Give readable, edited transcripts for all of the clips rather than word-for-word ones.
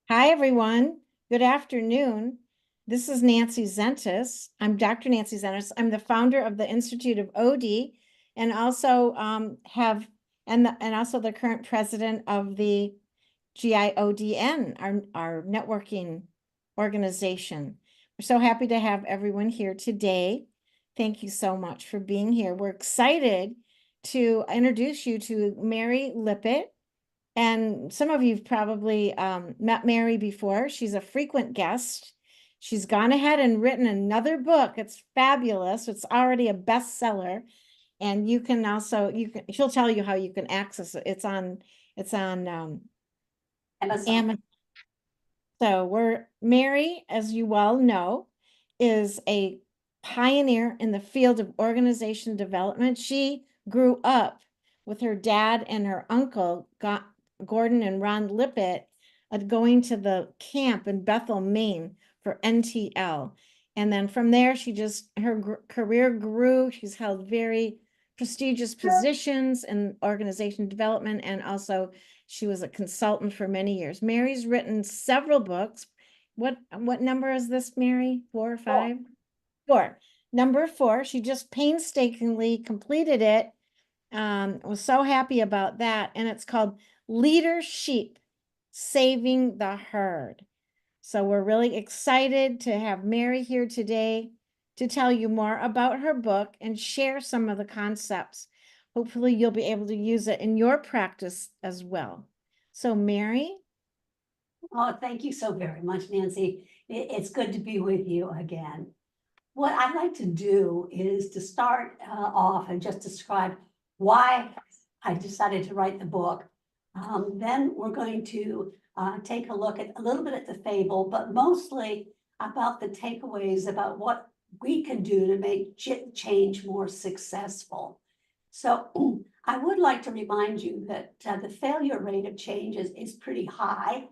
Hi, everyone. Good afternoon. This is Nancy Zentis. I'm Dr. Nancy Zentis. I'm the founder of the Institute of OD and also also the current president of the GIODN, our networking organization. We're so happy to have everyone here today. Thank you so much for being here. We're excited to introduce you to Mary Lippit. And some of you've probably met Mary before. She's a frequent guest. She's gone ahead and written another book. It's fabulous. It's already a bestseller. And you can also, she'll tell you how you can access it. It's on Amazon. Amazon. So Mary, as you well know, is a pioneer in the field of organization development. She grew up with her dad and her uncle, Gordan and Ron Lippit, going to the camp in Bethel, Maine for NTL. And then from there, her career grew. She's held very prestigious positions in organization development, and also she was a consultant for many years. Mary's written several books. What number is this, Mary? 4 or 5? 4. Number 4. She just painstakingly completed it. Was so happy about that. And it's called Leadersheep, Saving the Herd. So we're really excited to have Mary here today to tell you more about her book and share some of the concepts. Hopefully you'll be able to use it in your practice as well. So Mary. Oh, thank you so very much, Nancy. It's good to be with you again. What I'd like to do is to start off and just describe why I decided to write the book. Then we're going to take a look at a little bit at the fable, but mostly about the takeaways about what we can do to make change more successful. So I would like to remind you that the failure rate of change is pretty high.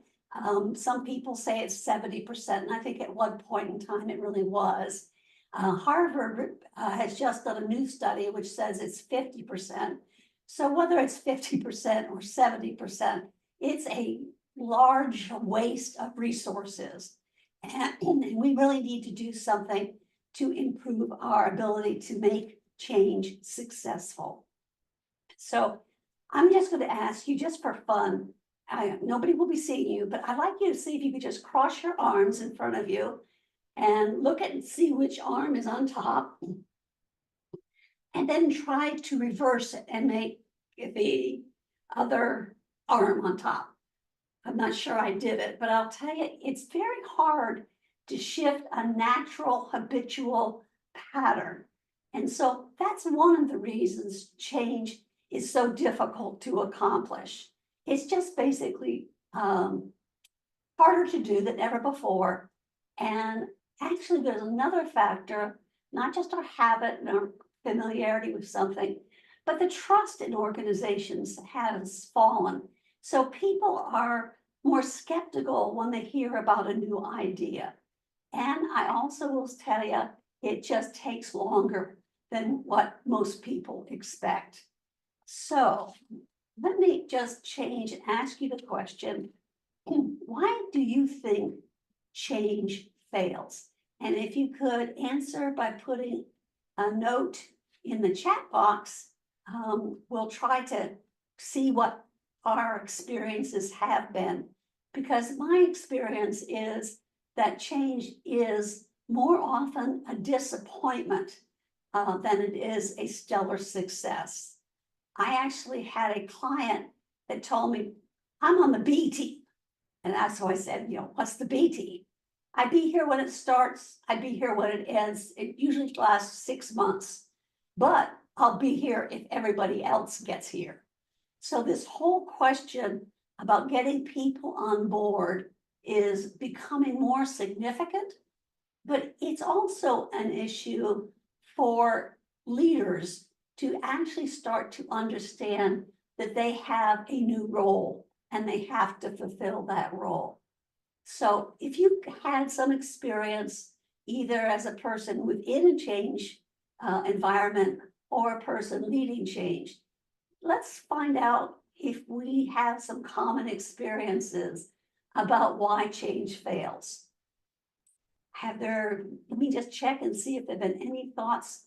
Some people say it's 70%, and I think at one point in time it really was. Harvard has just done a new study which says it's 50%. So whether it's 50% or 70%, it's a large waste of resources. And we really need to do something to improve our ability to make change successful. So I'm just going to ask you, just for fun, nobody will be seeing you, but I'd like you to see if you could just cross your arms in front of you and look at and see which arm is on top. And then try to reverse it and make the other arm on top. I'm not sure I did it, but I'll tell you, it's very hard to shift a natural habitual pattern. And so that's one of the reasons change is so difficult to accomplish. It's just basically harder to do than ever before. And actually, there's another factor, not just our habit and our familiarity with something, but the trust in organizations has fallen. So people are more skeptical when they hear about a new idea. And I also will tell you, it just takes longer than what most people expect. So let me just change and ask you the question, why do you think change fails? And if you could answer by putting a note in the chat box, we'll try to see what our experiences have been. Because my experience is that change is more often a disappointment than it is a stellar success. I actually had a client that told me, I'm on the B team. And that's why I said, what's the B team? I'd be here when it starts, I'd be here when it ends. It usually lasts 6 months, but I'll be here if everybody else gets here. So this whole question about getting people on board is becoming more significant, but it's also an issue for leaders to actually start to understand that they have a new role and they have to fulfill that role. So if you had some experience, either as a person within a change environment or a person leading change, let's find out if we have some common experiences about why change fails. Let me just check and see if there have been any thoughts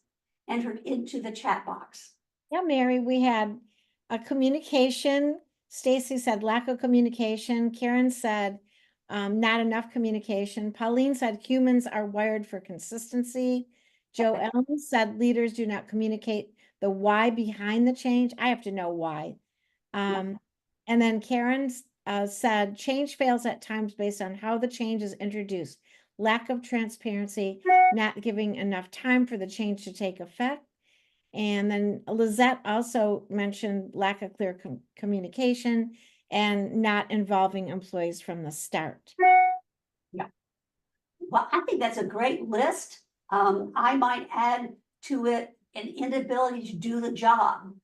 entered into the chat box. Yeah, Mary, we had a communication. Stacy said lack of communication. Karen said not enough communication. Pauline said humans are wired for consistency. Joe Ellen said leaders do not communicate the why behind the change. I have to know why. And then Karen said change fails at times based on how the change is introduced. Lack of transparency, not giving enough time for the change to take effect. And then Lizette also mentioned lack of clear communication and not involving employees from the start. Yeah. Well, I think that's a great list. I might add to it an inability to do the job.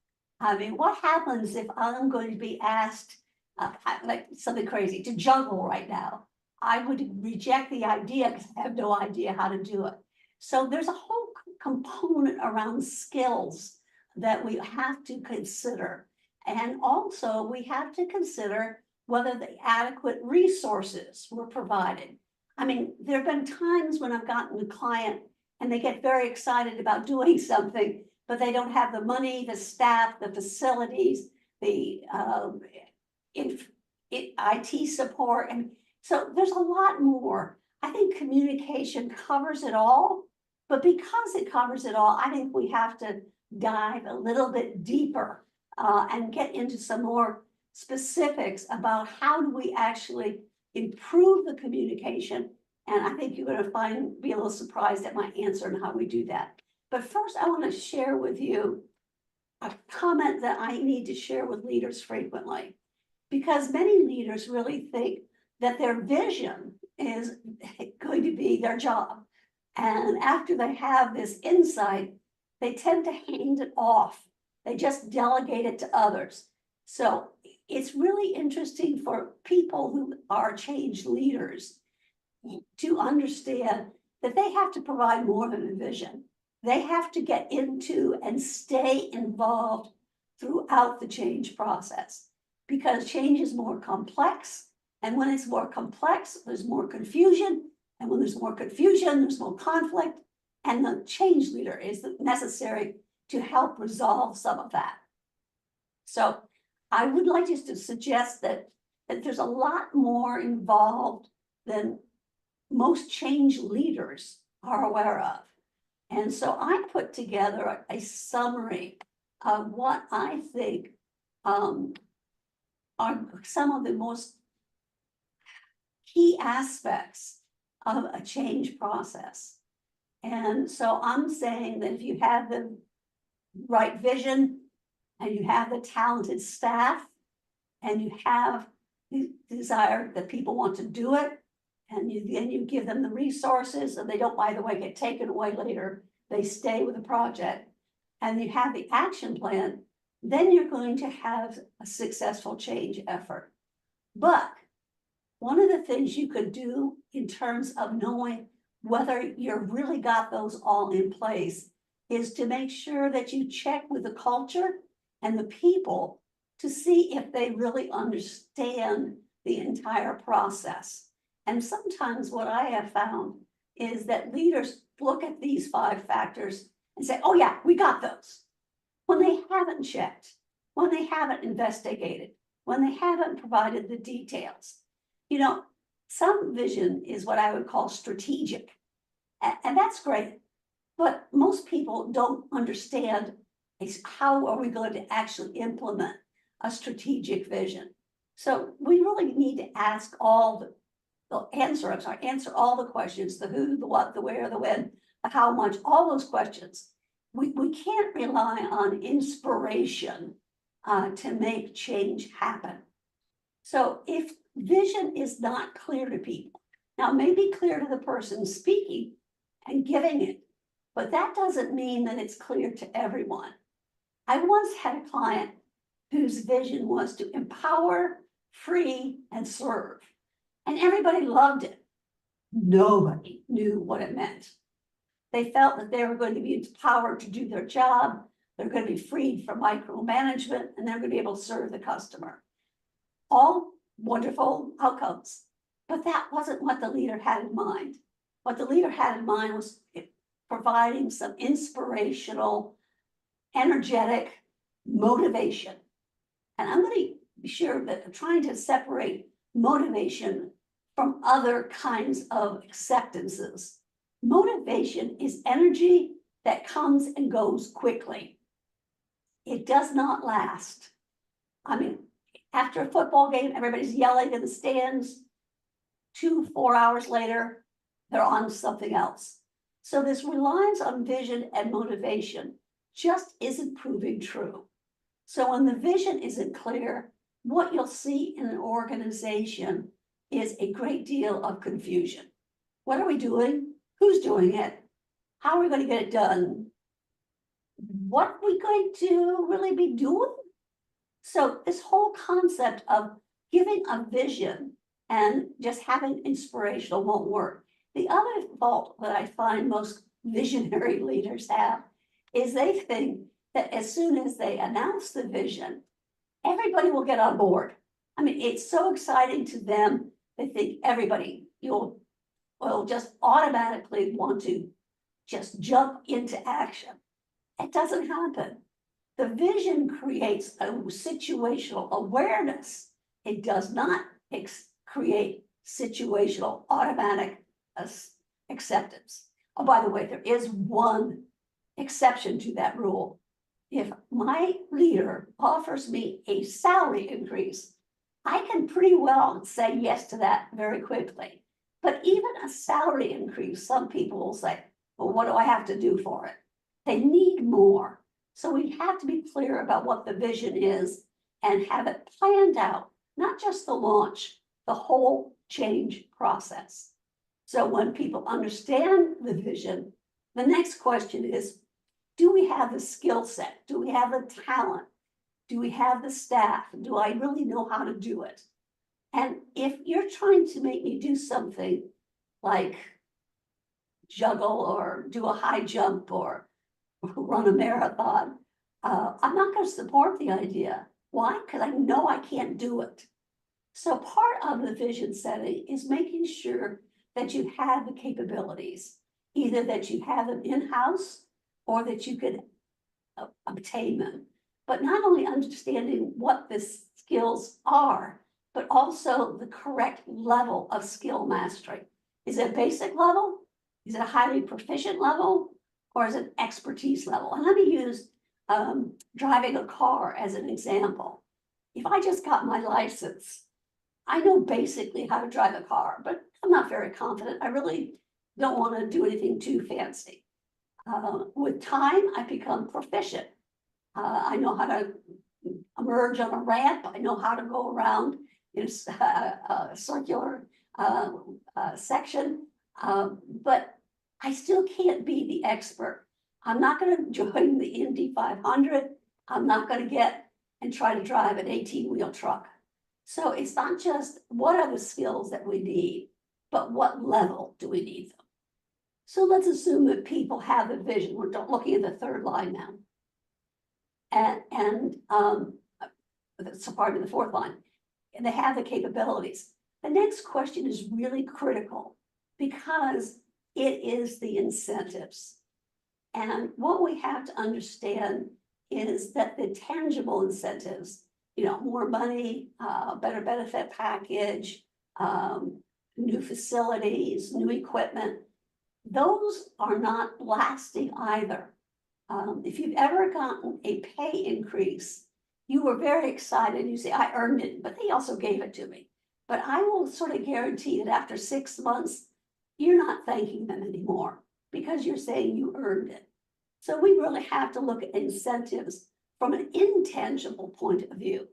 I mean, what happens if I'm going to be asked, like something crazy, to juggle right now? I would reject the idea because I have no idea how to do it. So there's a whole component around skills that we have to consider. And also we have to consider whether the adequate resources were provided. I mean, there have been times when I've gotten a client and they get very excited about doing something, but they don't have the money, the staff, the facilities, the IT support. And so there's a lot more. I think communication covers it all, but because it covers it all, I think we have to dive a little bit deeper and get into some more specifics about how do we actually improve the communication. And I think you're going to be a little surprised at my answer and how we do that. But first, I want to share with you a comment that I need to share with leaders frequently, because many leaders really think that their vision is going to be their job. And after they have this insight, they tend to hand it off. They just delegate it to others. So it's really interesting for people who are change leaders to understand that they have to provide more than a vision. They have to get into and stay involved throughout the change process, because change is more complex. And when it's more complex, there's more confusion. And when there's more confusion, there's more conflict. And the change leader is necessary to help resolve some of that. So I would like just to suggest that there's a lot more involved than most change leaders are aware of. And so I put together a summary of what I think are some of the most key aspects of a change process. And so I'm saying that if you have the right vision and you have the talented staff and you have the desire that people want to do it, and then you give them the resources and they don't, by the way, get taken away later, they stay with the project, and you have the action plan, then you're going to have a successful change effort. But one of the things you could do in terms of knowing whether you've really got those all in place is to make sure that you check with the culture and the people to see if they really understand the entire process. And sometimes what I have found is that leaders look at these 5 factors and say, oh yeah, we got those, when they haven't checked, when they haven't investigated, when they haven't provided the details. You know, some vision is what I would call strategic, and that's great. But most people don't understand how are we going to actually implement a strategic vision. So we really need to ask answer all the questions, the who, the what, the where, the when, the how much, all those questions. We can't rely on inspiration to make change happen. So if vision is not clear to people, now it may be clear to the person speaking and giving it, but that doesn't mean that it's clear to everyone. I once had a client whose vision was to empower, free, and serve. And everybody loved it. Nobody knew what it meant. They felt that they were going to be empowered to do their job, they're going to be freed from micromanagement, and they're going to be able to serve the customer. All wonderful outcomes. But that wasn't what the leader had in mind. What the leader had in mind was providing some inspirational, energetic motivation. And I'm going to be sure that I'm trying to separate motivation from other kinds of acceptances. Motivation is energy that comes and goes quickly. It does not last. I mean, after a football game, everybody's yelling in the stands. 4 hours later, they're on something else. So this reliance on vision and motivation just isn't proving true. So when the vision isn't clear, what you'll see in an organization is a great deal of confusion. What are we doing? Who's doing it? How are we going to get it done? What are we going to really be doing? So this whole concept of giving a vision and just having inspirational won't work. The other fault that I find most visionary leaders have is they think that as soon as they announce the vision, everybody will get on board. I mean, it's so exciting to them. They think everybody will just automatically want to just jump into action. It doesn't happen. The vision creates a situational awareness. It does not create situational automatic acceptance. Oh, by the way, there is one exception to that rule. If my leader offers me a salary increase, I can pretty well say yes to that very quickly. But even a salary increase, some people will say, well, what do I have to do for it? They need more. So we have to be clear about what the vision is and have it planned out, not just the launch, the whole change process. So when people understand the vision, the next question is, do we have the skill set? Do we have the talent? Do we have the staff? Do I really know how to do it? And if you're trying to make me do something like juggle or do a high jump or run a marathon, I'm not going to support the idea. Why? Because I know I can't do it. So part of the vision setting is making sure that you have the capabilities, either that you have them in-house or that you can obtain them. But not only understanding what the skills are, but also the correct level of skill mastery. Is it a basic level? Is it a highly proficient level? Or is it expertise level? And let me use driving a car as an example. If I just got my license, I know basically how to drive a car, but I'm not very confident. I really don't want to do anything too fancy. With time, I become proficient. I know how to emerge on a ramp. I know how to go around in a circular section, but I still can't be the expert. I'm not going to join the Indy 500. I'm not going to get and try to drive an 18-wheel truck. So it's not just what are the skills that we need, but what level do we need them? So let's assume that people have a vision. We're looking at the third line now. So pardon me, the fourth line. And they have the capabilities. The next question is really critical because it is the incentives. And what we have to understand is that the tangible incentives, more money, better benefit package, new facilities, new equipment, those are not lasting either. If you've ever gotten a pay increase, you were very excited. You say, I earned it, but they also gave it to me. But I will sort of guarantee that after 6 months, you're not thanking them anymore because you're saying you earned it. So we really have to look at incentives from an intangible point of view.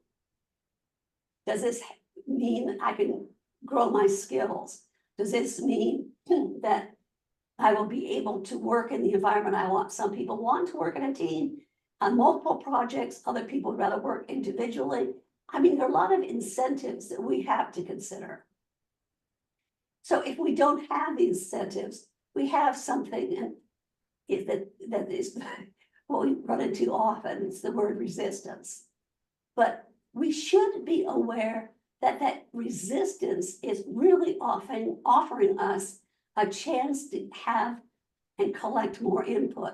Does this mean that I can grow my skills? Does this mean that I will be able to work in the environment I want? Some people want to work in a team on multiple projects. Other people would rather work individually. I mean, there are a lot of incentives that we have to consider. So if we don't have these incentives, we have something that is what we run into often. It's the word resistance. But we should be aware that that resistance is really offering us a chance to have and collect more input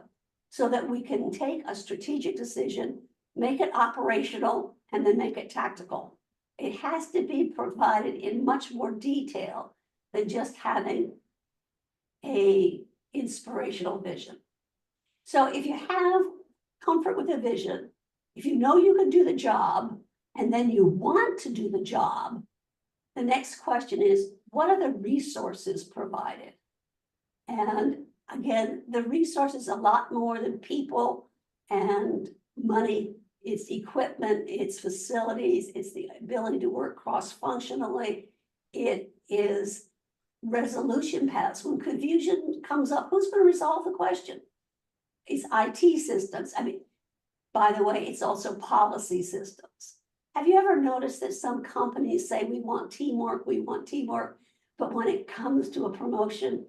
so that we can take a strategic decision, make it operational, and then make it tactical. It has to be provided in much more detail than just having a inspirational vision. So if you have comfort with a vision, if you know you can do the job, and then you want to do the job, the next question is, what are the resources provided? And again, the resources a lot more than people and money. It's equipment, it's facilities, it's the ability to work cross-functionally. It is resolution paths. When confusion comes up, who's going to resolve the question? It's IT systems. I mean, by the way, it's also policy systems. Have you ever noticed that some companies say we want teamwork, but when it comes to a promotion,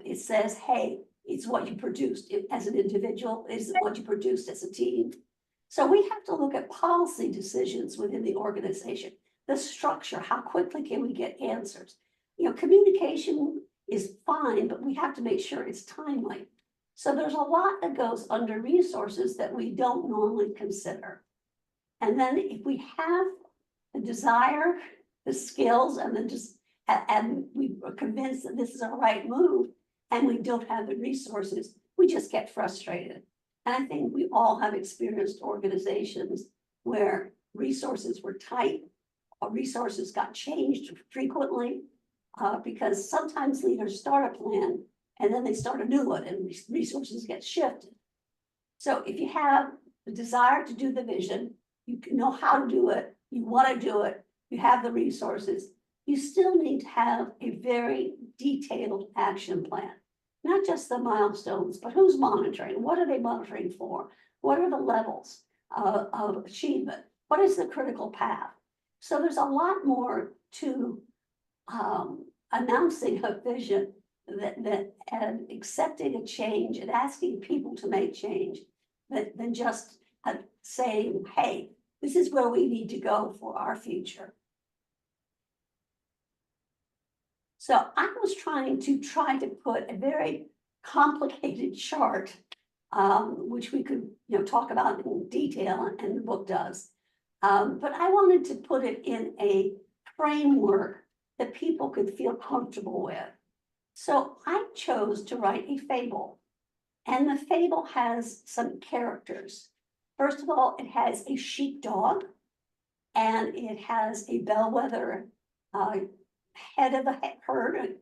it says, hey, it's what you produced as an individual, it's what you produced as a team. So we have to look at policy decisions within the organization, the structure, how quickly can we get answers? You know, communication is fine, but we have to make sure it's timely. So there's a lot that goes under resources that we don't normally consider. And then if we have the desire, the skills, and we are convinced that this is a right move, and we don't have the resources, we just get frustrated. And I think we all have experienced organizations where resources were tight, or resources got changed frequently, because sometimes leaders start a plan and then they start a new one and resources get shifted. So if you have the desire to do the vision, you know how to do it, you want to do it, you have the resources, you still need to have a very detailed action plan. Not just the milestones, but who's monitoring? What are they monitoring for? What are the levels of achievement? What is the critical path? So there's a lot more to announcing a vision and accepting a change and asking people to make change than just saying, hey, this is where we need to go for our future. So I was trying to put a very complicated chart, which we could talk about in detail, and the book does. But I wanted to put it in a framework that people could feel comfortable with. So I chose to write a fable, and the fable has some characters. First of all, it has a sheepdog, and it has a bellwether head of the herd,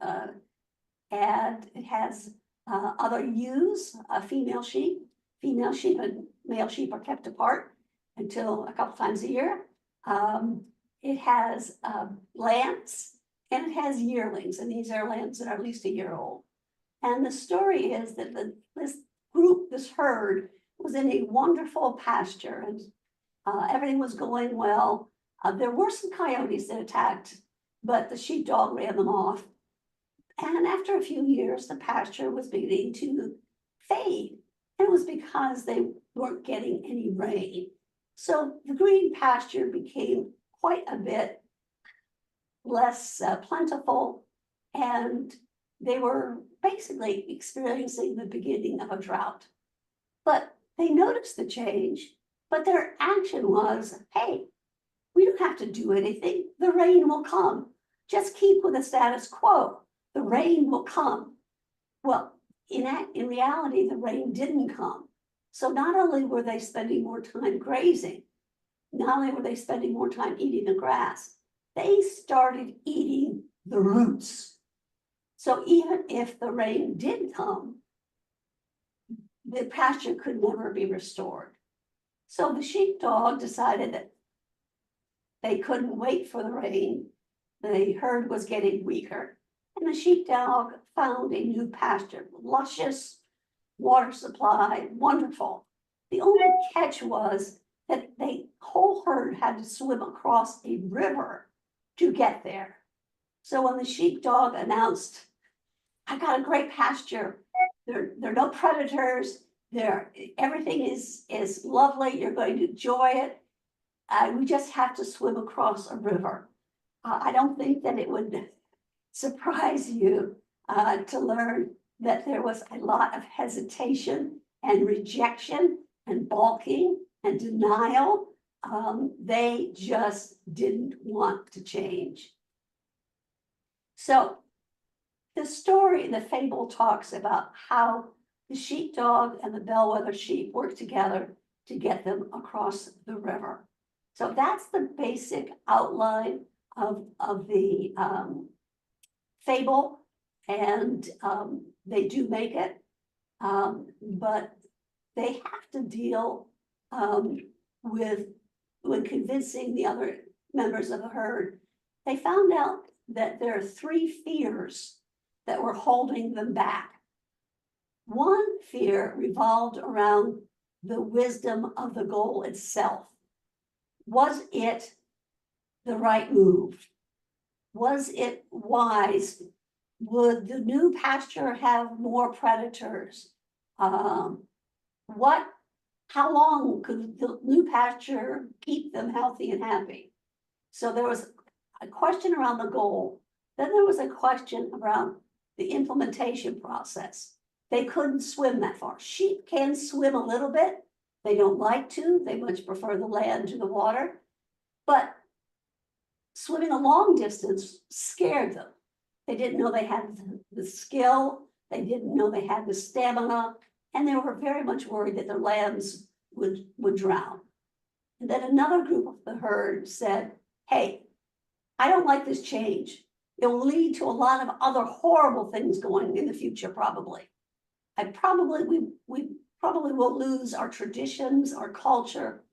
and it has other ewes, female sheep. Female sheep and male sheep are kept apart until a couple times a year. It has lambs, and it has yearlings, and these are lambs that are at least a year old. And the story is that this herd was in a wonderful pasture, and everything was going well. There were some coyotes that attacked, but the sheepdog ran them off. And after a few years, the pasture was beginning to fade. And it was because they weren't getting any rain. So the green pasture became quite a bit less plentiful, and they were basically experiencing the beginning of a drought. But they noticed the change, but their action was, hey, we don't have to do anything. The rain will come. Just keep with the status quo. The rain will come. Well, in reality, the rain didn't come. So not only were they spending more time grazing, not only were they spending more time eating the grass, they started eating the roots. So even if the rain did come, the pasture could never be restored. So the sheepdog decided that they couldn't wait for the rain. The herd was getting weaker, and the sheepdog found a new pasture, luscious, water supply, wonderful. The only catch was that the whole herd had to swim across a river to get there. So when the sheepdog announced, I got a great pasture, there are no predators, everything is lovely, you're going to enjoy it, we just have to swim across a river. I don't think that it would surprise you to learn that there was a lot of hesitation and rejection and balking and denial. They just didn't want to change. So the story, the fable talks about how the sheepdog and the bellwether sheep work together to get them across the river. So that's the basic outline of the fable, and they do make it, but they have to deal with when convincing the other members of the herd. They found out that there are 3 fears that were holding them back. One fear revolved around the wisdom of the goal itself. Was it the right move? Was it wise? Would the new pasture have more predators? How long could the new pasture keep them healthy and happy? So there was a question around the goal. Then there was a question around the implementation process. They couldn't swim that far. Sheep can swim a little bit. They don't like to. They much prefer the land to the water. But swimming a long distance scared them. They didn't know they had the skill. They didn't know they had the stamina. And they were very much worried that their lambs would drown. And then another group of the herd said, hey, I don't like this change. It will lead to a lot of other horrible things going in the future, probably. We probably will lose our traditions, our culture,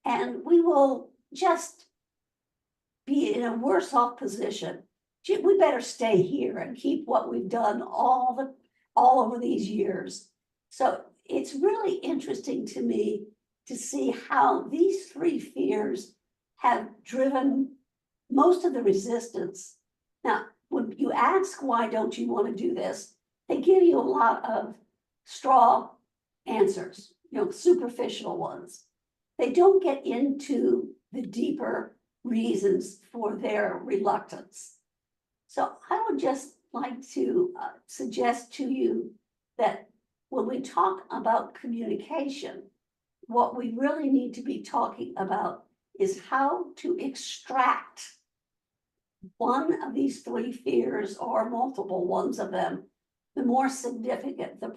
and we will just be in a worse off position. We better stay here and keep what we've done all over these years. So it's really interesting to me to see how these 3 fears have driven most of the resistance. Now, when you ask, why don't you want to do this? They give you a lot of straw answers, superficial ones. They don't get into the deeper reasons for their reluctance. So I would just like to suggest to you that when we talk about communication, what we really need to be talking about is how to extract one of these 3 fears or multiple ones of them, the more significant, the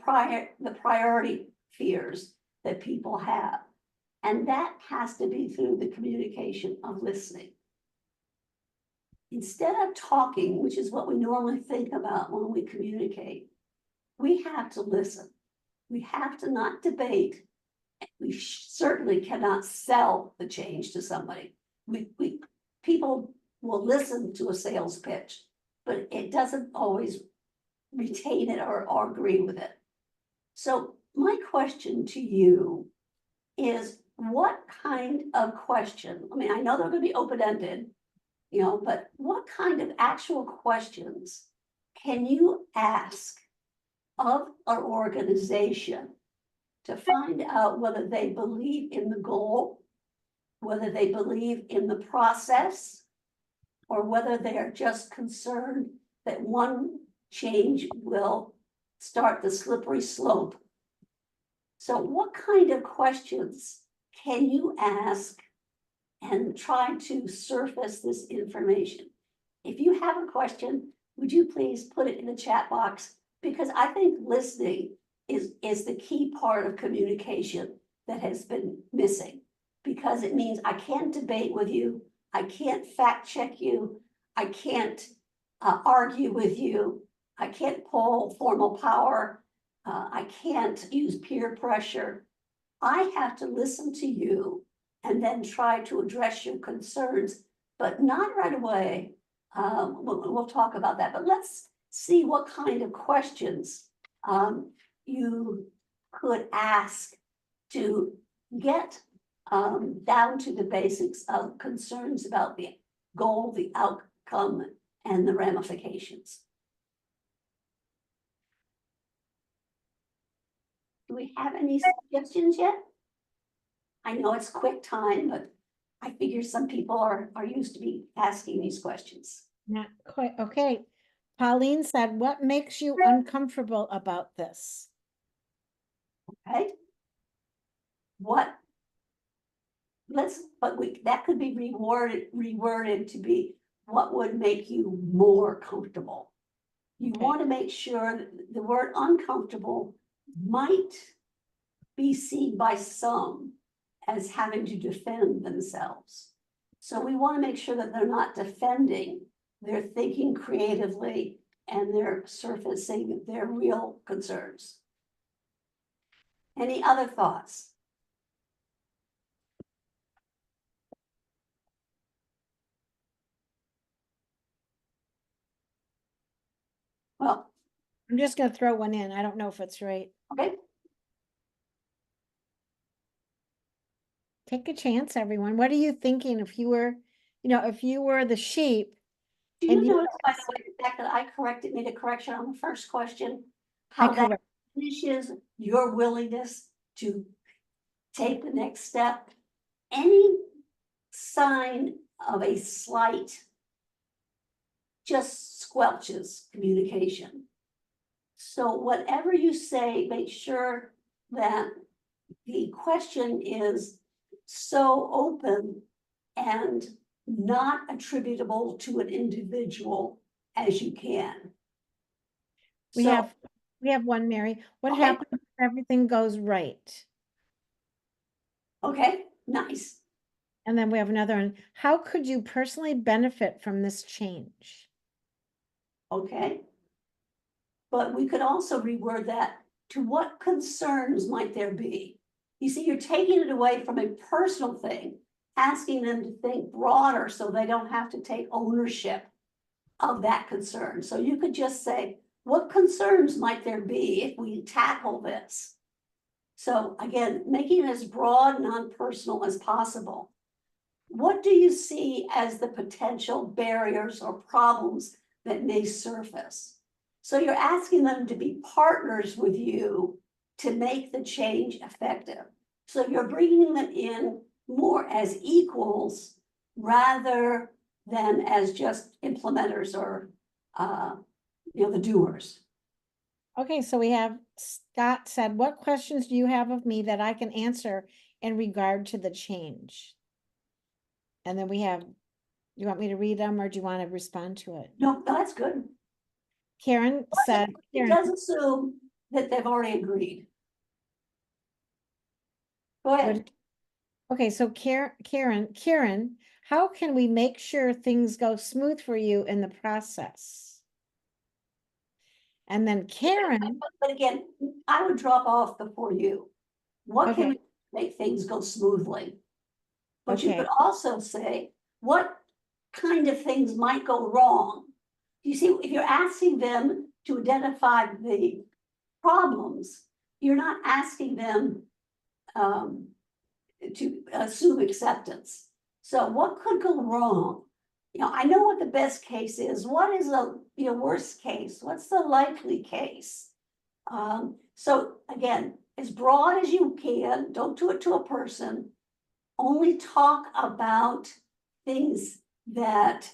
priority fears that people have. And that has to be through the communication of listening. Instead of talking, which is what we normally think about when we communicate, we have to listen. We have to not debate. We certainly cannot sell the change to somebody. People will listen to a sales pitch, but it doesn't always retain it or agree with it. So my question to you is, what kind of question? I mean, I know they're going to be open-ended, but what kind of actual questions can you ask of an organization to find out whether they believe in the goal, whether they believe in the process, or whether they are just concerned that one change will start the slippery slope? So what kind of questions can you ask and try to surface this information? If you have a question, would you please put it in the chat box? Because I think listening is the key part of communication that has been missing, because it means I can't debate with you. I can't fact check you. I can't argue with you. I can't pull formal power. I can't use peer pressure. I have to listen to you and then try to address your concerns, but not right away. We'll talk about that, but let's see what kind of questions you could ask to get down to the basics of concerns about the goal, the outcome, and the ramifications. Do we have any suggestions yet? I know it's quick time, but I figure some people are used to be asking these questions. Not quite, okay. Pauline said, what makes you uncomfortable about this? Okay. What? That could be reworded to be what would make you more comfortable. You Okay. want to make sure that the word uncomfortable might be seen by some as having to defend themselves. So we want to make sure that they're not defending, they're thinking creatively and they're surfacing their real concerns. Any other thoughts? Well, I'm just gonna throw one in. I don't know if it's right. okay, Take a chance, everyone. What are you thinking if you were, if you were the sheep do you and you notice, by the way, the fact that I made a correction on the first question? I How that correct. finishes your willingness to take the next step? Any sign of a slight just squelches communication. So whatever you say, make sure that the question is so open and not attributable to an individual as you can. We So, have one, Mary. What okay. happens if everything goes right? Okay, nice. And then we have another one. How could you personally benefit from this change? Okay. But we could also reword that to what concerns might there be? You see, you're taking it away from a personal thing, asking them to think broader so they don't have to take ownership of that concern. So you could just say, what concerns might there be if we tackle this? So again, making it as broad and non-personal as possible. What do you see as the potential barriers or problems that may surface? So you're asking them to be partners with you to make the change effective. So you're bringing them in more as equals rather than as just implementers or, the doers. Okay, so we have Scott said, what questions do you have of me that I can answer in regard to the change? And then we have, you want me to read them or do you want to respond to it? No, that's good. Karen said, It does assume that they've already agreed. Go ahead. Okay, so Karen, how can we make sure things go smooth for you in the process? And then Karen, But again, I would drop off before you. What can okay, we make things go smoothly? But you okay, could also say, what kind of things might go wrong? You see, if you're asking them to identify the problems, you're not asking them to assume acceptance. So what could go wrong? I know what the best case is. What is the worst case? What's the likely case? So again, as broad as you can, don't do it to a person. Only talk about things that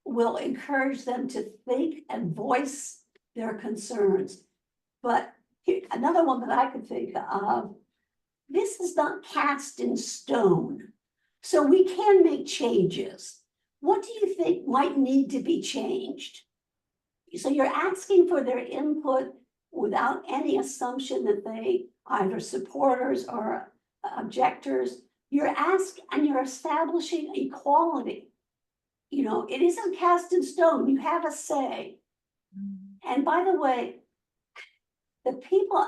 will encourage them to think and voice their concerns. But another one that I could think of, this is not cast in stone. So we can make changes. What do you think might need to be changed? So you're asking for their input without any assumption that they either supporters or objectors. You're establishing equality. It isn't cast in stone. You have a say. And by the way, the people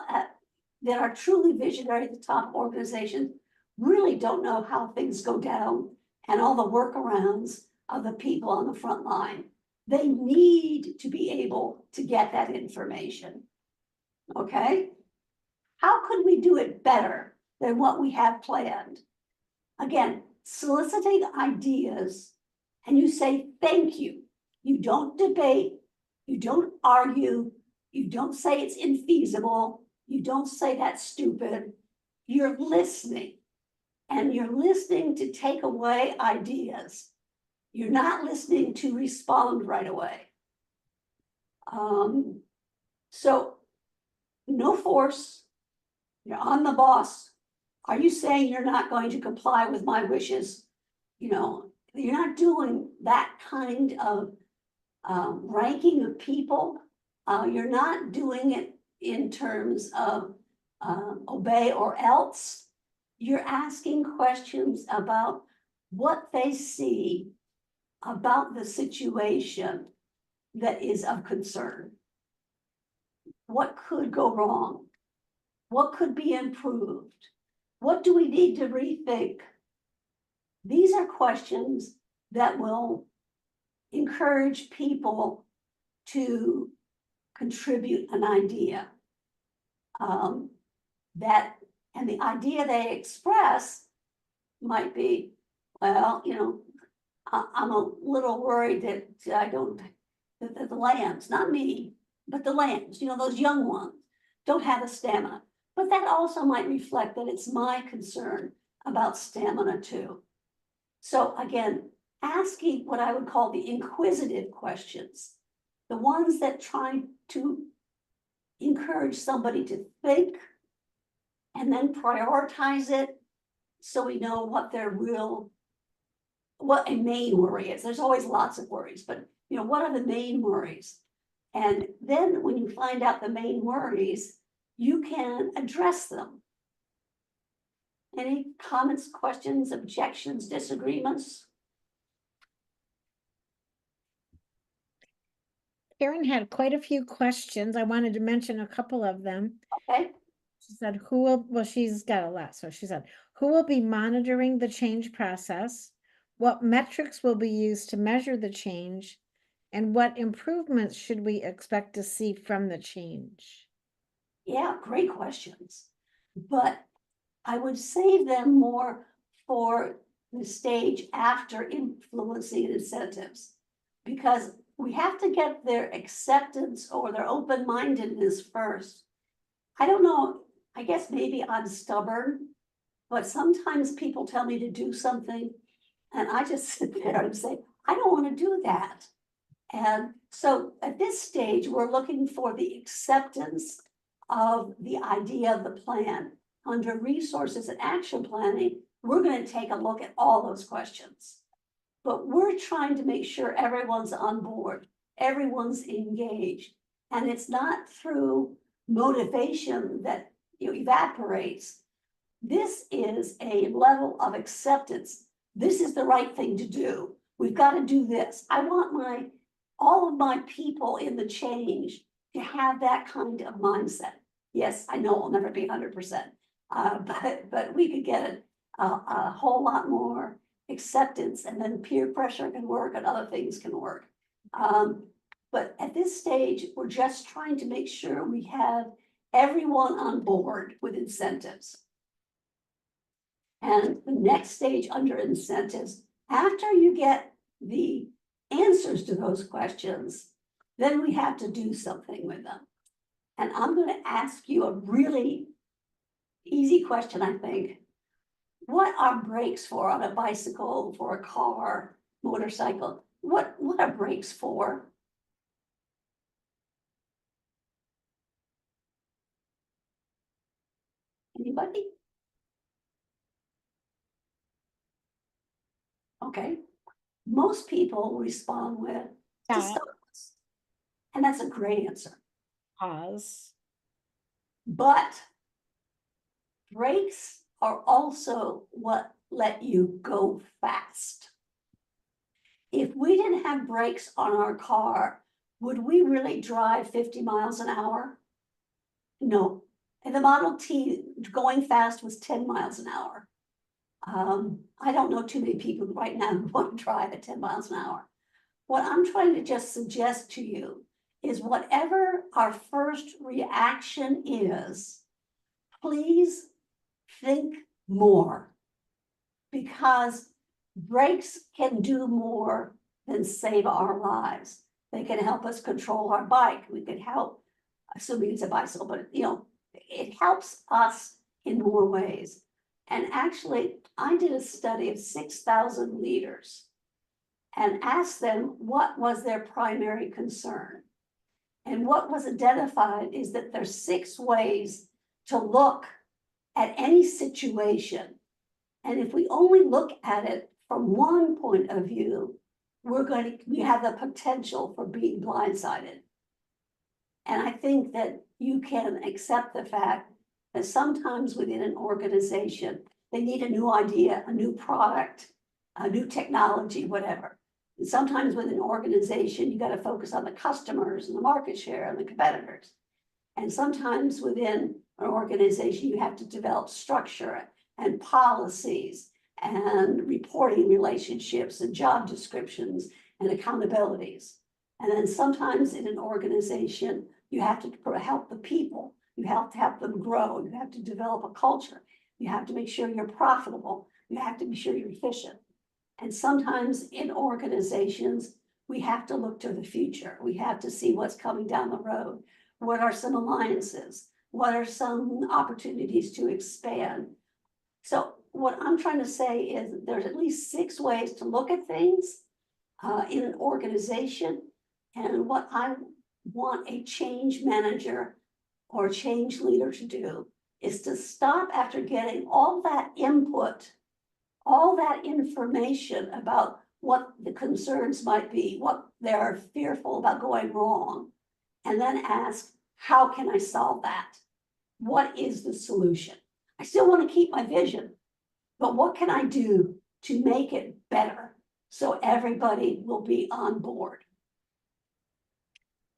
that are truly visionary at the top organizations really don't know how things go down and all the workarounds of the people on the front line. They need to be able to get that information. Okay? How could we do it better than what we have planned? Again, soliciting ideas, and you say thank you. You don't debate, you don't argue, you don't say it's infeasible, you don't say that's stupid. You're listening, and you're listening to take away ideas. You're not listening to respond right away. So no force. I'm the boss. Are you saying you're not going to comply with my wishes? You're not doing that kind of ranking of people. You're not doing it in terms of obey or else. You're asking questions about what they see about the situation that is of concern. What could go wrong? What could be improved? What do we need to rethink? These are questions that will encourage people to contribute an idea. And the idea they express might be, well, I'm a little worried that that the lambs, not me, but the lambs, those young ones, don't have the stamina. But that also might reflect that it's my concern about stamina too. So again, asking what I would call the inquisitive questions, the ones that try to encourage somebody to think and then prioritize it so we know what a main worry is. There's always lots of worries, but what are the main worries? And then when you find out the main worries, you can address them. Any comments, questions, objections, disagreements? Karen had quite a few questions. I wanted to mention a couple of them. Okay. She said, well, she's got a lot. So she said, who will be monitoring the change process? What metrics will be used to measure the change? And what improvements should we expect to see from the change? Yeah, great questions. But I would save them more for the stage after influencing and incentives, because we have to get their acceptance or their open-mindedness first. I don't know, I guess maybe I'm stubborn, but sometimes people tell me to do something and I just sit there and say, I don't want to do that. And so at this stage, we're looking for the acceptance of the idea of the plan. Under resources and action planning, we're going to take a look at all those questions. But we're trying to make sure everyone's on board, everyone's engaged. And it's not through motivation that evaporates. This is a level of acceptance. This is the right thing to do. We've got to do this. I want all of my people in the change to have that kind of mindset. Yes, I know it'll never be 100%, but we could get a whole lot more acceptance, and then peer pressure can work and other things can work. But at this stage, we're just trying to make sure we have everyone on board with incentives. And the next stage under incentives, after you get the answers to those questions, then we have to do something with them. And I'm going to ask you a really easy question, I think. What are brakes for on a bicycle, for a car, motorcycle? What are brakes for? Anybody? Okay. Most people respond with to stop us. And that's a great answer. Pause. But brakes are also what let you go fast. If we didn't have brakes on our car, would we really drive 50 miles an hour? No. And the Model T going fast was 10 miles an hour. I don't know too many people right now who want to drive at 10 miles an hour. What I'm trying to just suggest to you is whatever our first reaction is, please think more, because brakes can do more than save our lives. They can help us control our bike. We can help, assuming it's a bicycle, but it helps us in more ways. And actually, I did a study of 6,000 leaders and asked them what was their primary concern. And what was identified is that there's 6 ways to look at any situation. And if we only look at it from one point of view, we have the potential for being blindsided. And I think that you can accept the fact that sometimes within an organization, they need a new idea, a new product, a new technology, whatever. And sometimes with an organization, you got to focus on the customers and the market share and the competitors. And sometimes within an organization, you have to develop structure and policies and reporting relationships and job descriptions and accountabilities. And then sometimes in an organization, you have to help the people. You have to help them grow. You have to develop a culture. You have to make sure you're profitable. You have to be sure you're efficient. And sometimes in organizations, we have to look to the future. We have to see what's coming down the road. What are some alliances? What are some opportunities to expand? So what I'm trying to say is there's at least 6 ways to look at things in an organization. And what I want a change manager or change leader to do is to stop after getting all that input, all that information about what the concerns might be, what they're fearful about going wrong, and then ask, how can I solve that? What is the solution? I still want to keep my vision, but what can I do to make it better so everybody will be on board?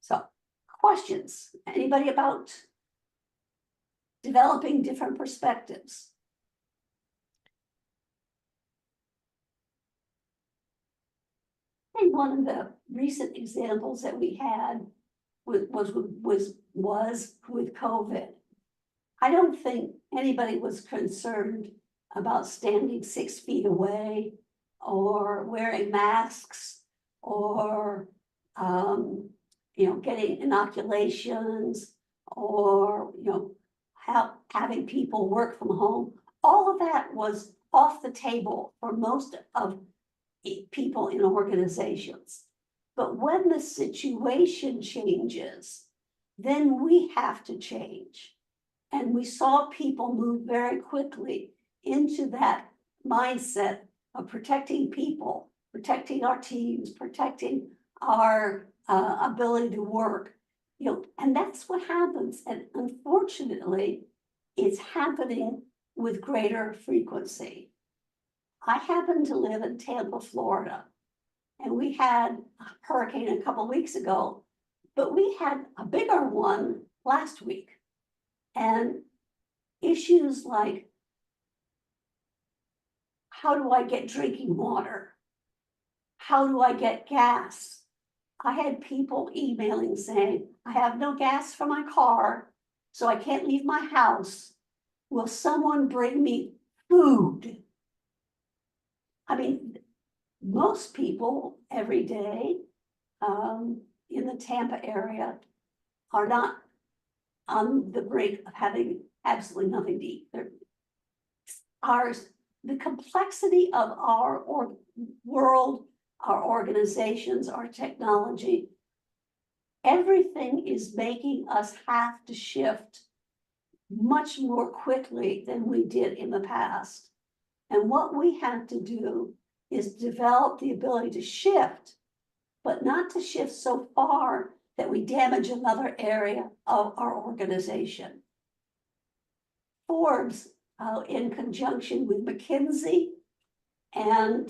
So, questions? Anybody about developing different perspectives? And one of the recent examples that we had was with COVID. I don't think anybody was concerned about standing 6 feet away or wearing masks or getting inoculations or having people work from home. All of that was off the table for most of people in organizations. But when the situation changes, then we have to change. And we saw people move very quickly into that mindset of protecting people, protecting our teams, protecting our ability to work. And that's what happens. And unfortunately, it's happening with greater frequency. I happen to live in Tampa, Florida, and we had a hurricane a couple of weeks ago, but we had a bigger one last week. And issues like, how do I get drinking water? How do I get gas? I had people emailing saying, I have no gas for my car, so I can't leave my house. Will someone bring me food? I mean, most people every day in the Tampa area are not on the brink of having absolutely nothing to eat. The complexity of our world, our organizations, our technology, everything is making us have to shift much more quickly than we did in the past. And what we have to do is develop the ability to shift, but not to shift so far that we damage another area of our organization. Forbes, in conjunction with McKinsey and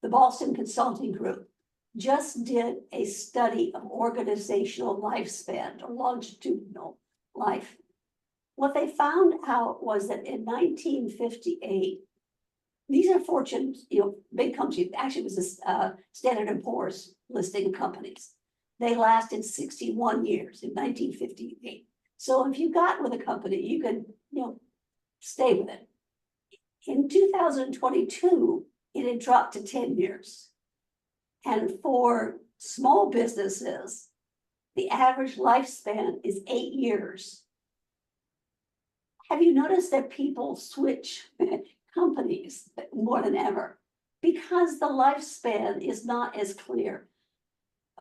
the Boston Consulting Group, just did a study of organizational lifespan or longitudinal life. What they found out was that in 1958, these are Fortune, big companies. Actually, it was a Standard & Poor's listing of companies. They lasted 61 years in 1958. So if you got with a company, you could, stay with it. In 2022, it had dropped to 10 years. And for small businesses, the average lifespan is 8 years. Have you noticed that people switch companies more than ever? Because the lifespan is not as clear.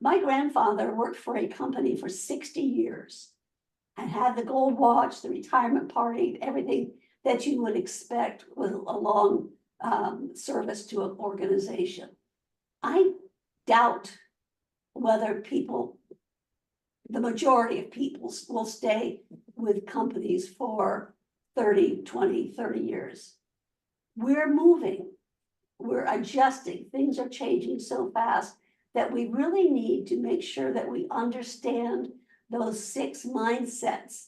My grandfather worked for a company for 60 years and had the gold watch, the retirement party, everything that you would expect with a long service to an organization. I doubt whether people, the majority of people will stay with companies for 30, 20, 30 years. We're moving, we're adjusting, things are changing so fast that we really need to make sure that we understand those 6 mindsets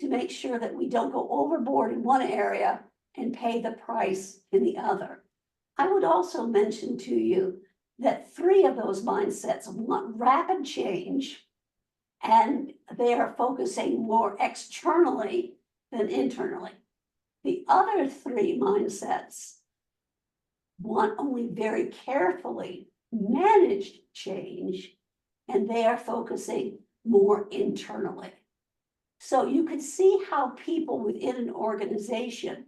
to make sure that we don't go overboard in one area and pay the price in the other. I would also mention to you that 3 of those mindsets want rapid change, and they are focusing more externally than internally. The other 3 mindsets want only very carefully managed change, and they are focusing more internally. So you can see how people within an organization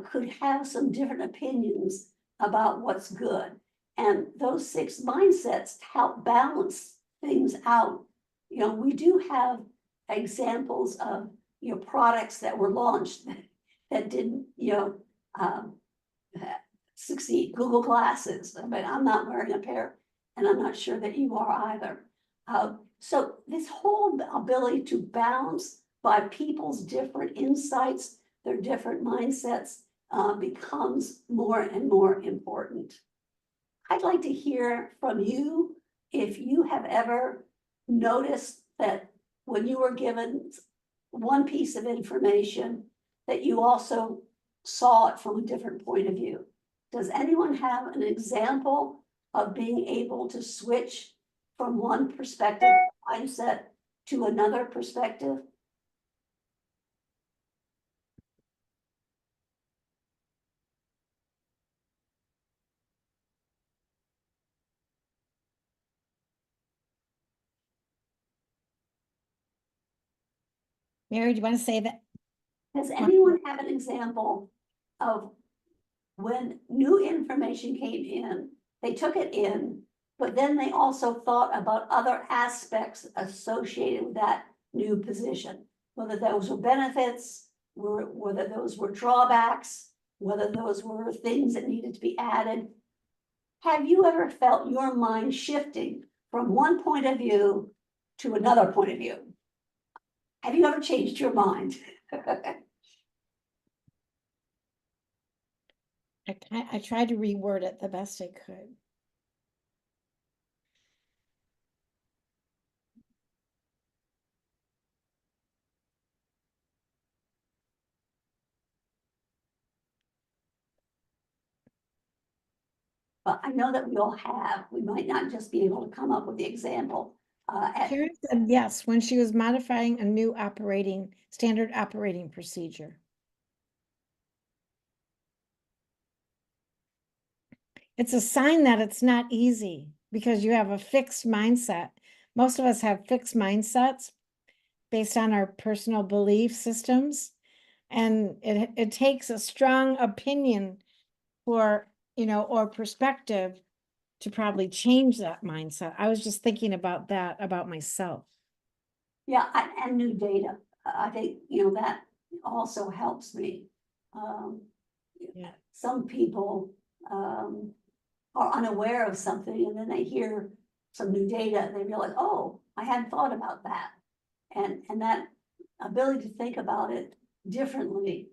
could have some different opinions about what's good. And those 6 mindsets help balance things out. You know, we do have examples of, you know, products that were launched that didn't, you know, succeed. Google Glasses. I mean, I'm not wearing a pair, and I'm not sure that you are either. So this whole ability to balance by people's different insights, their different mindsets, becomes more and more important. I'd like to hear from you if you have ever noticed that when you were given one piece of information, that you also saw it from a different point of view. Does anyone have an example of being able to switch from one perspective mindset to another perspective? Mary, do you want to say that? Does anyone have an example of when new information came in, they took it in, but then they also thought about other aspects associated with that new position, whether those were benefits, whether those were drawbacks, whether those were things that needed to be added. Have you ever felt your mind shifting from one point of view to another point of view? Have you ever changed your mind? I tried to reword it the best I could. But I know that we all have, we might not just be able to come up with the example. Karen said yes, when she was modifying a new standard operating procedure. It's a sign that it's not easy because you have a fixed mindset. Most of us have fixed mindsets based on our personal belief systems. And it takes a strong opinion or perspective to probably change that mindset. I was just thinking about that about myself. Yeah, and new data. I think, you know, that also helps me. Yeah. Some people are unaware of something, and then they hear some new data and they realize, oh, I hadn't thought about that. And that ability to think about it differently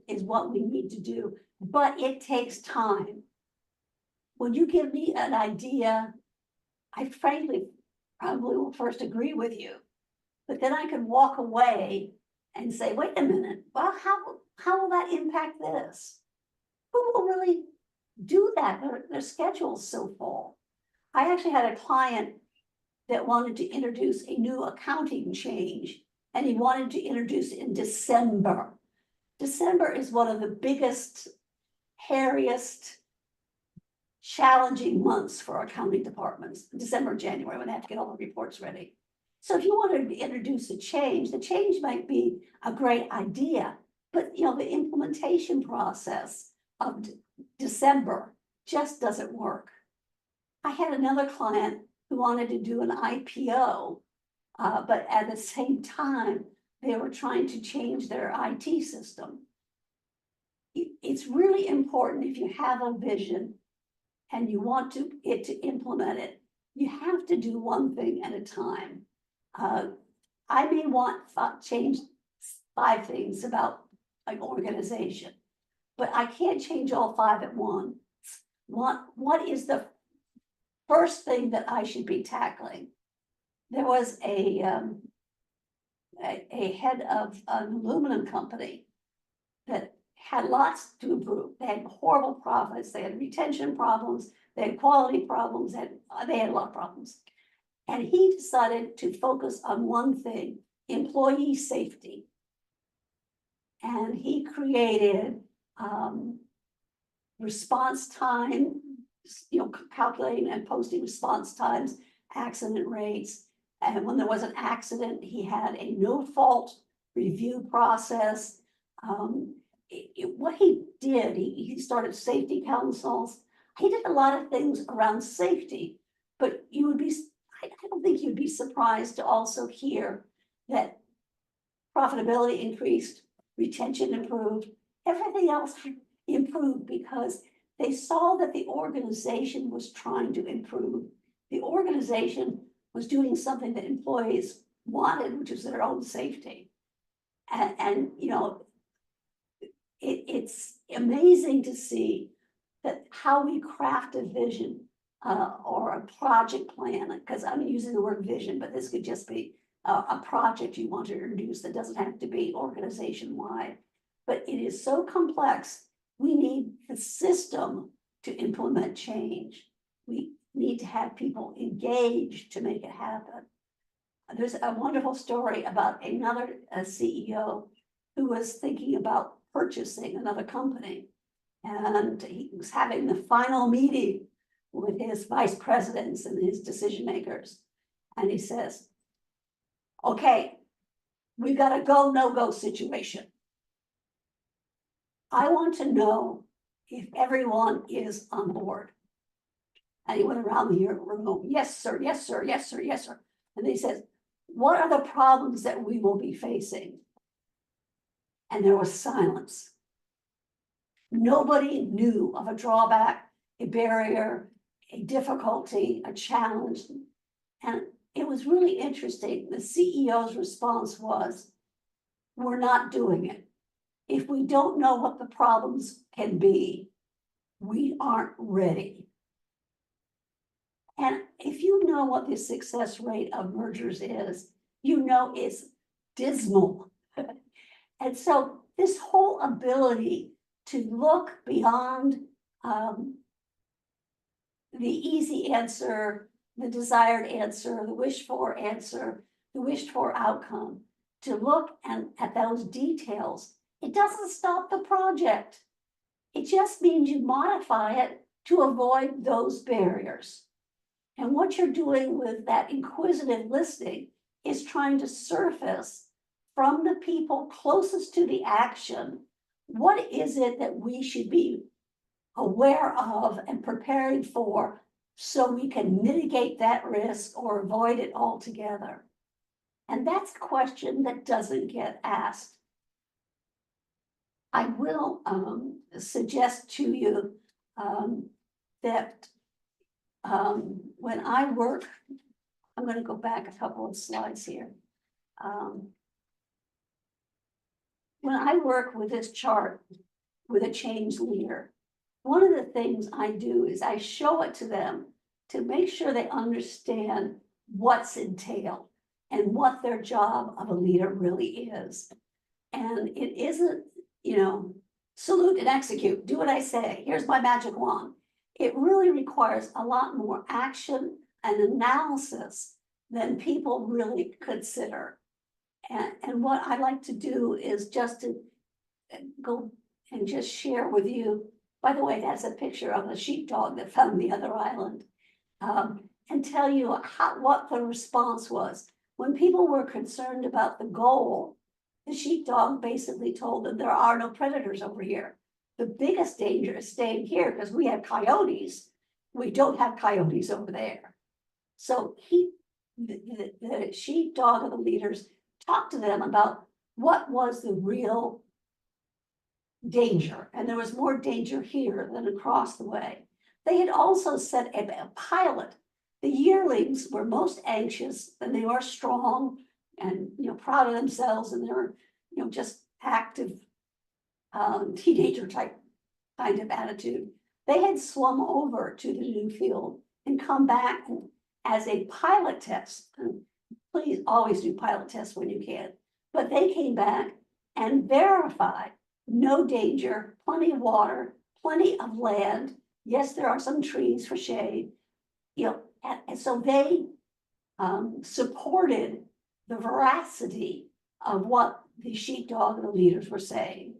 is what we need to do, but it takes time. When you give me an idea, I frankly probably will first agree with you, but then I can walk away and say, wait a minute, well, how will that impact this? Who will really do that? Their schedule's so full. I actually had a client that wanted to introduce a new accounting change, and he wanted to introduce it in December. December is one of the biggest, hairiest, challenging months for accounting departments, December, January, when they have to get all the reports ready. So if you wanted to introduce a change, the change might be a great idea, but you know, the implementation process of December just doesn't work. I had another client who wanted to do an IPO, but at the same time, they were trying to change their IT system. It's really important if you have a vision and you want it to implement it, you have to do one thing at a time. I may want change 5 things about an organization, but I can't change all 5 at once. What is the first thing that I should be tackling? There was a head of an aluminum company that had lots to improve. They had horrible profits, they had retention problems, they had quality problems, they had a lot of problems. And he decided to focus on one thing, employee safety. And he created response time, calculating and posting response times, accident rates. And when there was an accident, he had a no fault review process. What he did, he started safety councils. He did a lot of things around safety, but I don't think you'd be surprised to also hear that profitability increased, retention improved, everything else improved because they saw that the organization was trying to improve. The organization was doing something that employees wanted, which is their own safety. And it's amazing to see that how we craft a vision or a project plan, because I'm using the word vision, but this could just be a project you want to introduce that doesn't have to be organization-wide. But it is so complex, we need the system to implement change. We need to have people engaged to make it happen. There's a wonderful story about another CEO who was thinking about purchasing another company. And he was having the final meeting with his vice presidents and his decision makers. And he says, okay, we've got a go, no-go situation. I want to know if everyone is on board. And he went around the room, yes, sir, yes, sir, yes, sir, yes, sir. And he says, what are the problems that we will be facing? And there was silence. Nobody knew of a drawback, a barrier, a difficulty, a challenge. And it was really interesting. The CEO's response was, we're not doing it. If we don't know what the problems can be, we aren't ready. And if you know what the success rate of mergers is, you know it's dismal. And so this whole ability to look beyond the easy answer, the desired answer, the wished for answer, the wished for outcome, to look at those details, it doesn't stop the project. It just means you modify it to avoid those barriers. And what you're doing with that inquisitive listening is trying to surface from the people closest to the action, what is it that we should be aware of and preparing for so we can mitigate that risk or avoid it altogether? And that's a question that doesn't get asked. I will suggest to you that when I work, I'm going to go back a couple of slides here. When I work with this chart with a change leader, one of the things I do is I show it to them to make sure they understand what's entailed and what their job of a leader really is. And it isn't, salute and execute, do what I say, here's my magic wand. It really requires a lot more action and analysis than people really consider. And what I like to do is just to go and just share with you, by the way, that's a picture of a sheepdog that found the other island, and tell you what the response was. When people were concerned about the goal, the sheepdog basically told them there are no predators over here. The biggest danger is staying here because we have coyotes. We don't have coyotes over there. So the sheepdog of the leaders talked to them about what was the real danger, and there was more danger here than across the way. They had also set a pilot. The yearlings were most anxious, and they were strong and, proud of themselves, and they were, just active, teenager type kind of attitude. They had swum over to the new field and come back as a pilot test. And please always do pilot tests when you can. But they came back and verified no danger, plenty of water, plenty of land. Yes, there are some trees for shade, and so they supported the veracity of what the sheepdog and the leaders were saying.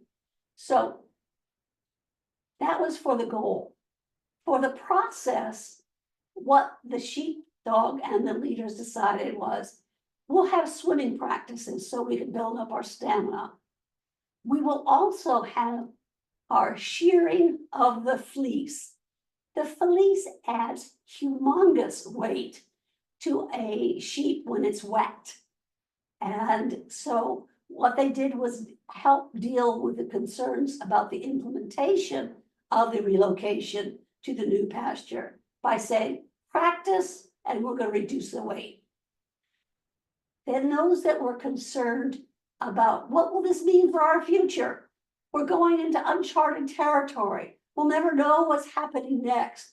So that was for the goal. For the process, what the sheepdog and the leaders decided was, we'll have swimming practices so we can build up our stamina. We will also have our shearing of the fleece. The fleece adds humongous weight to a sheep when it's wet. And so what they did was help deal with the concerns about the implementation of the relocation to the new pasture by saying, practice, and we're going to reduce the weight. Then those that were concerned about what will this mean for our future? We're going into uncharted territory. We'll never know what's happening next.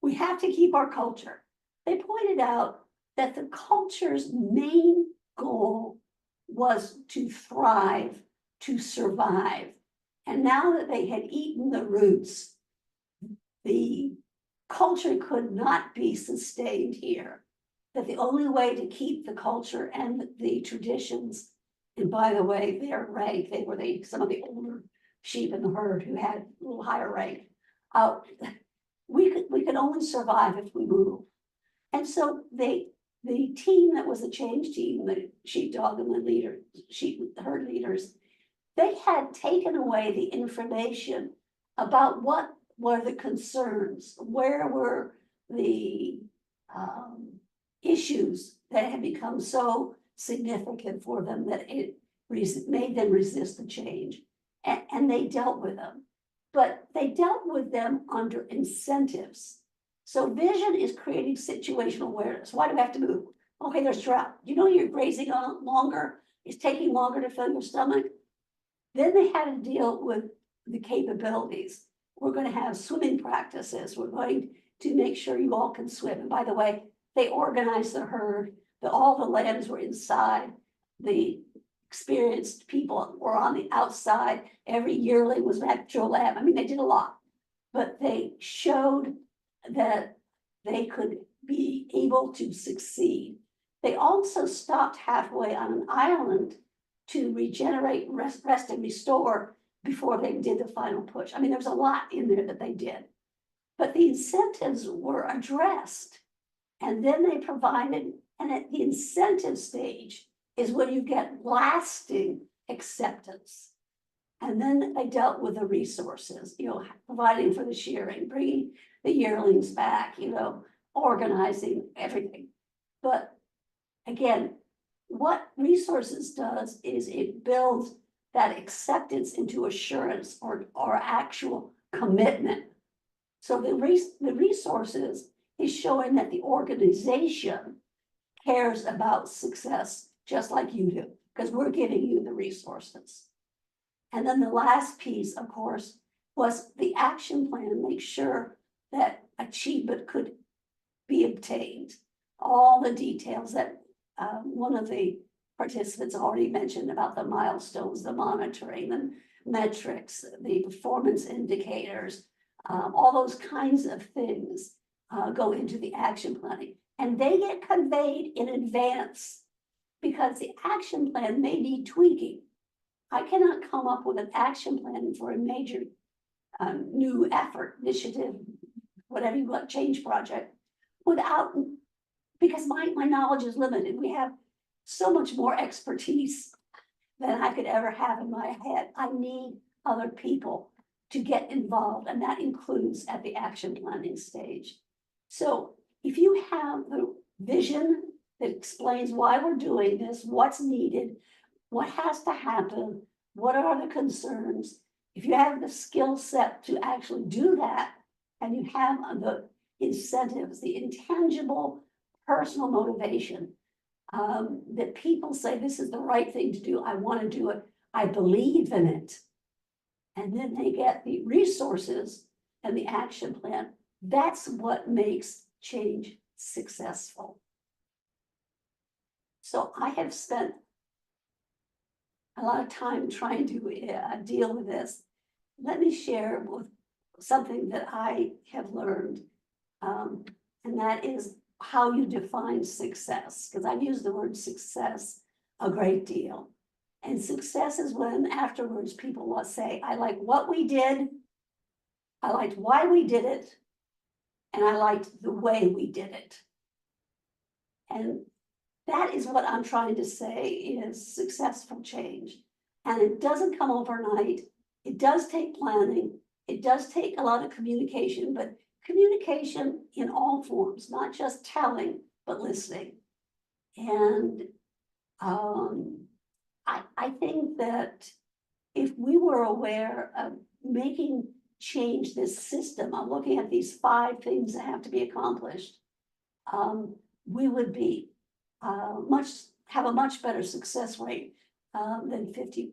We have to keep our culture. They pointed out that the culture's main goal was to thrive, to survive. And now that they had eaten the roots, the culture could not be sustained here. That the only way to keep the culture and the traditions, and by the way, their rank, they were some of the older sheep in the herd who had a little higher rank. We could only survive if we move. And so the team that was the change team, the sheepdog and the herd leaders, they had taken away the information about what were the concerns, where were the issues that had become so significant for them that it made them resist the change. And they dealt with them. But they dealt with them under incentives. So vision is creating situational awareness. Why do we have to move? Okay, there's drought. You're grazing on longer. It's taking longer to fill your stomach. Then they had to deal with the capabilities. We're going to have swimming practices. We're going to make sure you all can swim. And by the way, they organized the herd. All the lambs were inside. The experienced people were on the outside. Every yearling was an actual lamb. I mean, they did a lot, but they showed that they could be able to succeed. They also stopped halfway on an island to regenerate, rest and restore before they did the final push. I mean, there's a lot in there that they did, but the incentives were addressed. And then they provided, and at the incentive stage is when you get lasting acceptance. And then they dealt with the resources, providing for the shearing, bringing the yearlings back, organizing everything. But again, what resources does is it builds that acceptance into assurance or actual commitment. So the resources is showing that the organization cares about success just like you do, because we're giving you the resources. And then the last piece, of course, was the action plan, make sure that achievement could be obtained. All the details that one of the participants already mentioned about the milestones, the monitoring, the metrics, the performance indicators, all those kinds of things go into the action planning. And they get conveyed in advance because the action plan may need tweaking. I cannot come up with an action plan for a major new effort, initiative, whatever you want, change project, because my knowledge is limited. We have so much more expertise than I could ever have in my head. I need other people to get involved, and that includes at the action planning stage. So if you have the vision that explains why we're doing this, what's needed, what has to happen, what are the concerns. If you have the skill set to actually do that, and you have the incentives, the intangible personal motivation, that people say this is the right thing to do, I want to do it, I believe in it. And then they get the resources and the action plan. That's what makes change successful. So I have spent a lot of time trying to deal with this. Let me share with something that I have learned, and that is how you define success, because I've used the word success a great deal. And success is when afterwards people will say, I like what we did, I liked why we did it, and I liked the way we did it. And that is what I'm trying to say is successful change. And it doesn't come overnight. It does take planning. It does take a lot of communication, but communication in all forms, not just telling, but listening. And I think that if we were aware of making change this system, of looking at these 5 things that have to be accomplished, we would be have a much better success rate than 50%.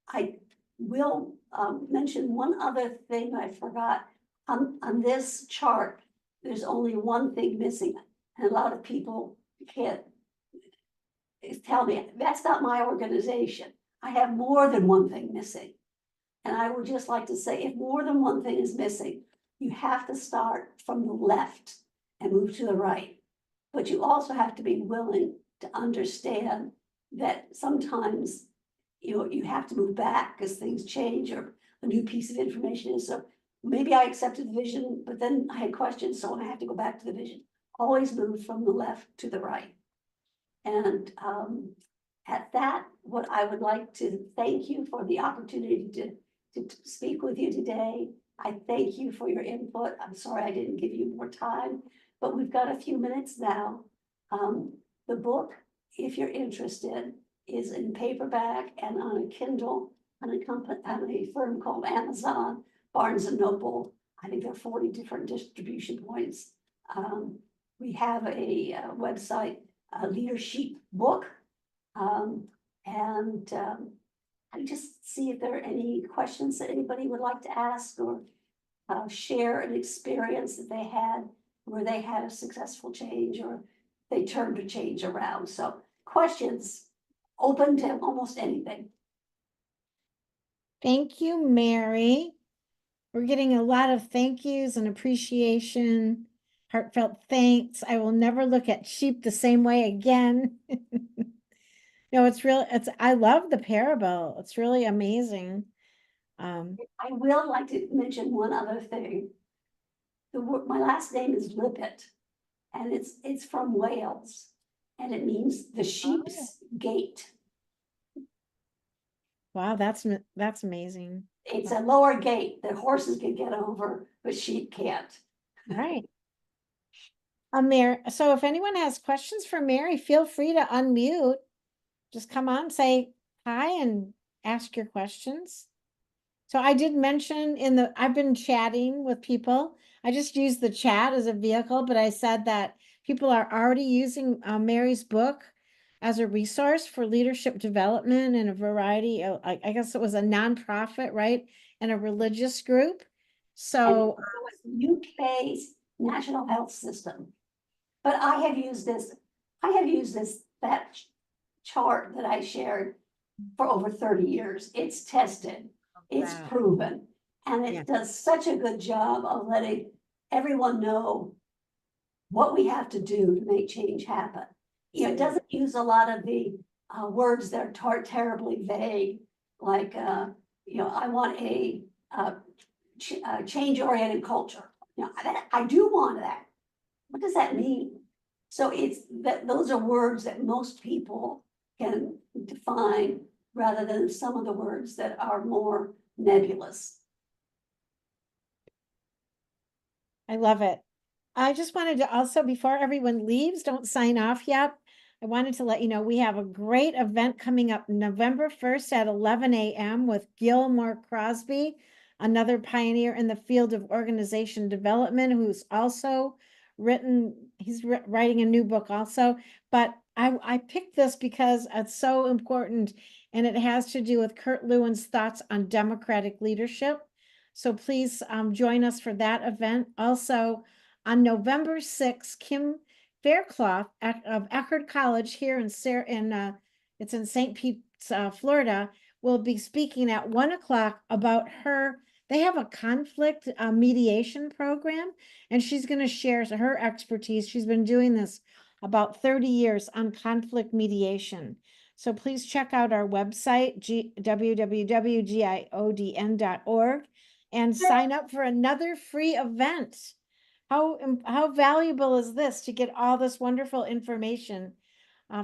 I will mention one other thing I forgot. On this chart, there's only one thing missing, and a lot of people can't tell me, that's not my organization. I have more than one thing missing. And I would just like to say, if more than one thing is missing, you have to start from the left and move to the right. But you also have to be willing to understand that sometimes you have to move back because things change or a new piece of information is. So maybe I accepted the vision, but then I had questions, so I have to go back to the vision. Always move from the left to the right. And at that, what I would like to thank you for the opportunity to speak with you today. I thank you for your input. I'm sorry I didn't give you more time, but we've got a few minutes now. The book, if you're interested, is in paperback and on a Kindle on a firm called Amazon, Barnes and Noble. I think there are 40 different distribution points. We have a website, Leadersheep book. I just see if there are any questions that anybody would like to ask or share an experience that they had where they had a successful change or they turned a change around. So questions, open to almost anything. Thank you, Mary. We're getting a lot of thank yous and appreciation, heartfelt thanks. I will never look at sheep the same way again. No, I love the parable. It's really amazing. I will like to mention one other thing. My last name is Lippit, and it's from Wales, and it means the sheep's gate. Wow, that's amazing. It's a lower gate that horses can get over, but sheep can't. Right. Mary, so if anyone has questions for Mary, feel free to unmute. Just come on, say hi and ask your questions. So I did mention I've been chatting with people. I just used the chat as a vehicle, but I said that people are already using Mary's book as a resource for leadership development in a variety of, I guess it was a nonprofit, right? And a religious group. So And it was UK's national health system. But I have used that chart that I shared for over 30 years. It's tested, it's wow. proven, and it Yeah. does such a good job of letting everyone know what we have to do to make change happen. It doesn't use a lot of the words that are terribly vague, like, I want a change-oriented culture. I do want that. What does that mean? So it's that those are words that most people can define rather than some of the words that are more nebulous. I love it. I just wanted to also, before everyone leaves, don't sign off yet. I wanted to let you know we have a great event coming up November 1st at 11 a.m. with Gilmore Crosby, another pioneer in the field of organization development, who's also he's writing a new book also. But I picked this because it's so important, and it has to do with Kurt Lewin's thoughts on democratic leadership. So please join us for that event. Also, on November 6th, Kim Faircloth of Eckerd College here in it's in St. Pete, Florida, will be speaking at 1 o'clock about they have a conflict mediation program, and she's going to share her expertise. She's been doing this about 30 years on conflict mediation. So please check out our website, www.giodn.org, and sign up for another free event. How valuable is this to get all this wonderful information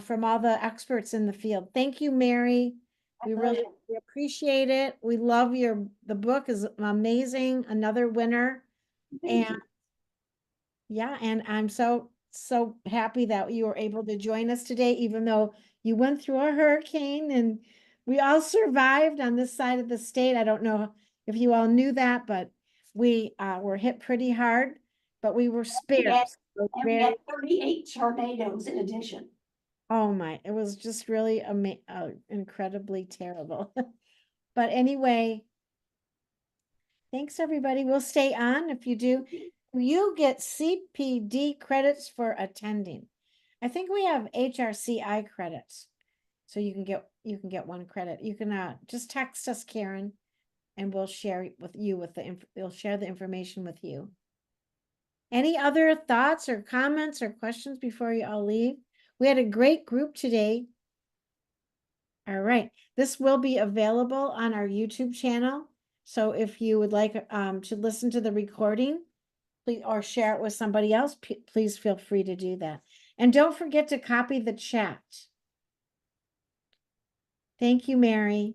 from all the experts in the field? Thank you, Mary. We really appreciate it. We love the book is amazing. Another winner. Thank And you. yeah, and I'm so happy that you were able to join us today, even though you went through a hurricane and we all survived on this side of the state. I don't know if you all knew that, but we were hit pretty hard, but we were spared. So And we had 38 tornadoes in addition. oh my, it was just really incredibly terrible. But anyway, thanks everybody. We'll stay on. If you do, you get CPD credits for attending. I think we have HRCI credits. So you can get 1 credit. You can just text us, Karen, and we'll share we'll share the information with you. Any other thoughts or comments or questions before you all leave? We had a great group today. All right, this will be available on our YouTube channel. So if you would like to listen to the recording, please, or share it with somebody else, please feel free to do that. And don't forget to copy the chat. Thank you, Mary.